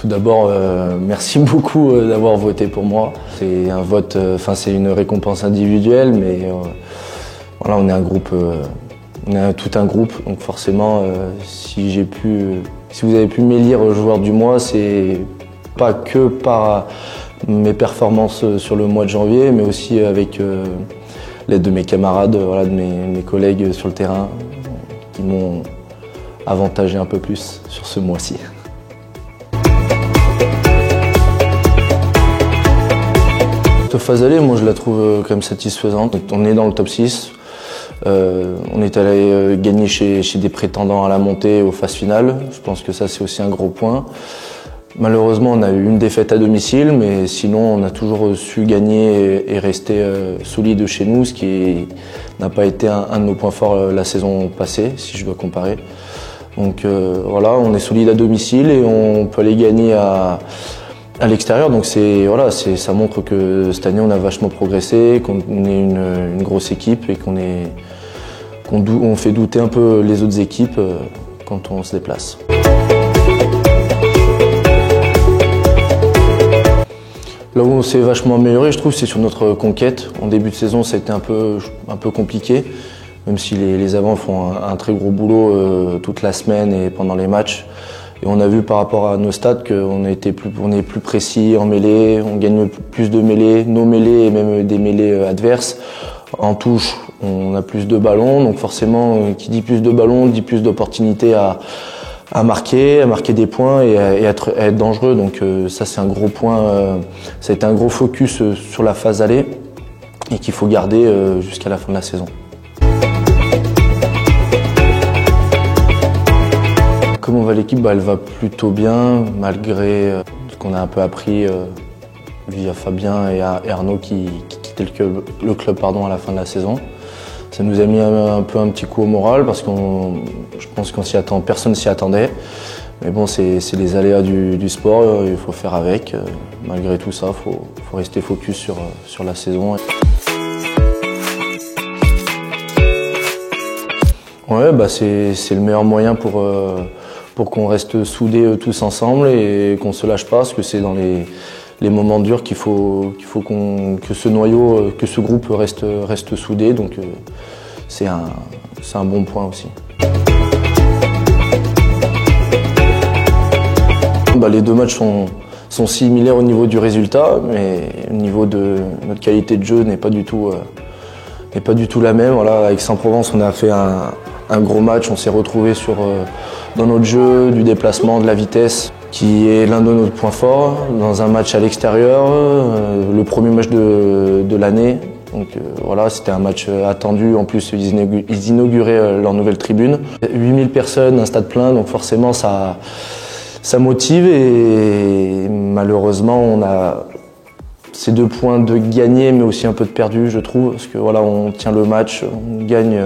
Tout d'abord, merci beaucoup d'avoir voté pour moi. C'est un vote, c'est une récompense individuelle, mais voilà, on est un groupe, on est tout un groupe, donc forcément, si vous avez pu m'élire joueur du mois, c'est pas que par mes performances sur le mois de janvier, mais aussi avec l'aide de mes camarades, voilà, de mes collègues sur le terrain, qui m'ont avantagé un peu plus sur ce mois-ci. Cette phase aller, moi je la trouve quand même satisfaisante. On est dans le top 6. On est allé gagner chez des prétendants à la montée aux phases finales. Je pense que ça c'est aussi un gros point. Malheureusement on a eu une défaite à domicile, mais sinon on a toujours su gagner et rester solide chez nous, ce qui n'a pas été un de nos points forts la saison passée, si je dois comparer. Donc voilà, on est solide à domicile et on peut aller gagner à l'extérieur, donc ça montre que cette année on a vachement progressé, qu'on est une grosse équipe et qu'on fait douter un peu les autres équipes quand on se déplace. Là où on s'est vachement amélioré, je trouve, c'est sur notre conquête. En début de saison, ça a été un peu compliqué, même si les avants font un très gros boulot toute la semaine et pendant les matchs. Et on a vu par rapport à nos stats qu'on est plus précis en mêlée, on gagne plus de mêlées, nos mêlées et même des mêlées adverses. En touche, on a plus de ballons, donc forcément, qui dit plus de ballons, dit plus d'opportunités à marquer des points et à être dangereux. Donc ça c'est un gros point, ça a été un gros focus sur la phase aller et qu'il faut garder jusqu'à la fin de la saison. Comment va l'équipe? Elle va plutôt bien, malgré ce qu'on a un peu appris via Fabien et Arnaud qui quittaient le club à la fin de la saison. Ça nous a mis un petit coup au moral parce je pense qu'on personne s'y attendait. Mais bon, c'est les aléas du sport, il faut faire avec. Malgré tout ça, il faut rester focus sur la saison. Ouais, c'est le meilleur moyen pour qu'on reste soudés tous ensemble et qu'on se lâche pas, parce que c'est dans les moments durs qu'il faut que ce noyau, que ce groupe reste soudé. Donc c'est un bon point aussi. Les deux matchs sont similaires au niveau du résultat, mais au niveau de notre qualité de jeu n'est pas du tout la même. Voilà, avec Aix-en-Provence, on a fait un gros match, on s'est retrouvé dans notre jeu, du déplacement, de la vitesse, qui est l'un de nos points forts, dans un match à l'extérieur, le premier match de l'année. Donc voilà, c'était un match attendu, en plus ils inauguraient leur nouvelle tribune. 8000 personnes, un stade plein, donc forcément ça motive et malheureusement on a ces 2 points de gagné mais aussi un peu de perdu, je trouve, parce que voilà, on tient le match, on gagne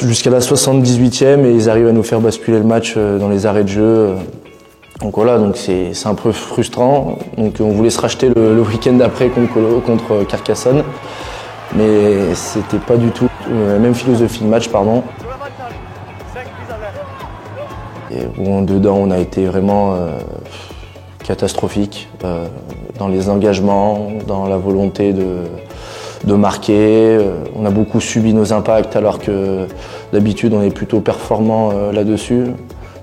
jusqu'à la 78e et ils arrivent à nous faire basculer le match dans les arrêts de jeu. Donc voilà, donc c'est un peu frustrant. Donc on voulait se racheter le week-end d'après contre Carcassonne, mais c'était pas du tout la même philosophie de match, pardon. Et dedans, on a été vraiment catastrophique dans les engagements, dans la volonté de marquer. On a beaucoup subi nos impacts alors que d'habitude on est plutôt performant là-dessus.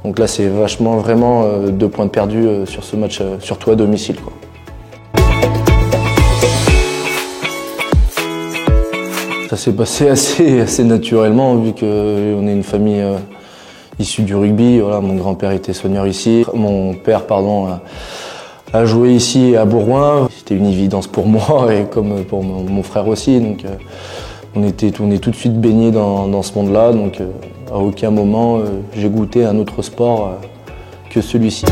Donc là c'est vraiment 2 points de perdus sur ce match, surtout à domicile, quoi. Ça s'est passé assez naturellement vu qu'on est une famille issue du rugby. Voilà, mon grand-père était senior ici, mon père a joué ici à Bourgoin. C'était une évidence pour moi et comme pour mon frère aussi. Donc on est tout de suite baigné dans ce monde-là. Donc à aucun moment j'ai goûté un autre sport que celui-ci.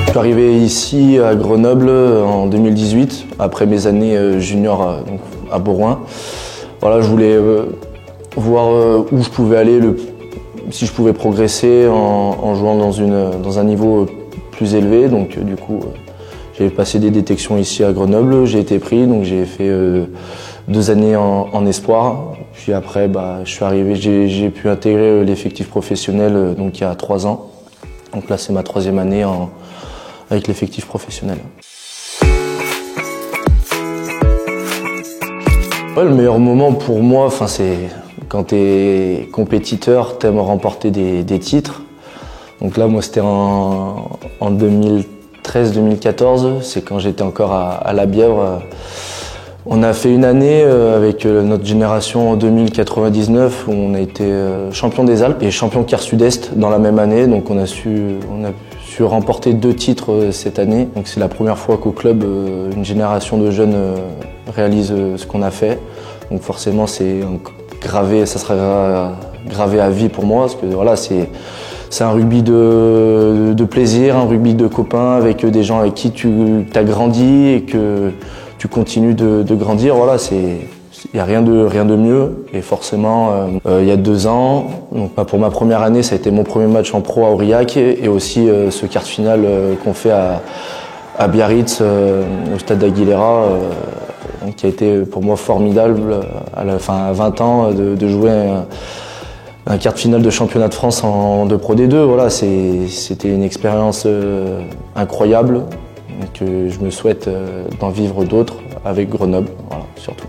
Je suis arrivé ici à Grenoble en 2018, après mes années juniors à Bourgoin. Voilà, je voulais voir où je pouvais aller, si je pouvais progresser en jouant dans un niveau plus élevé. Donc du coup, j'ai passé des détections ici à Grenoble, j'ai été pris, donc j'ai fait 2 années en espoir. Puis après, je suis arrivé, j'ai pu intégrer l'effectif professionnel donc il y a 3 ans. Donc là, c'est ma 3e année avec l'effectif professionnel. Ouais, le meilleur moment pour moi, c'est quand tu es compétiteur, tu aimes remporter des titres. Donc là, moi, c'était en 2013-2014, c'est quand j'étais encore à la Bièvre. On a fait une année avec notre génération en 2099 où on a été champion des Alpes et champion Quart Sud-Est dans la même année. Donc on a su remporter 2 titres cette année. Donc c'est la première fois qu'au club, une génération de jeunes réalise ce qu'on a fait. Donc forcément, c'est gravé, ça sera gravé à vie pour moi parce que voilà, c'est un rugby de plaisir, un rugby de copains avec des gens avec qui tu as grandi et que tu continues de grandir. Voilà, il n'y a rien de mieux. Et forcément, il y a 2 ans, donc pour ma première année, ça a été mon premier match en pro à Aurillac et aussi ce quart de finale qu'on fait à Biarritz, au stade d'Aguilera, qui a été pour moi formidable à 20 ans de jouer un quart de finale de championnat de France en 2 Pro D2. Voilà, c'était une expérience incroyable que je me souhaite d'en vivre d'autres avec Grenoble, voilà, surtout.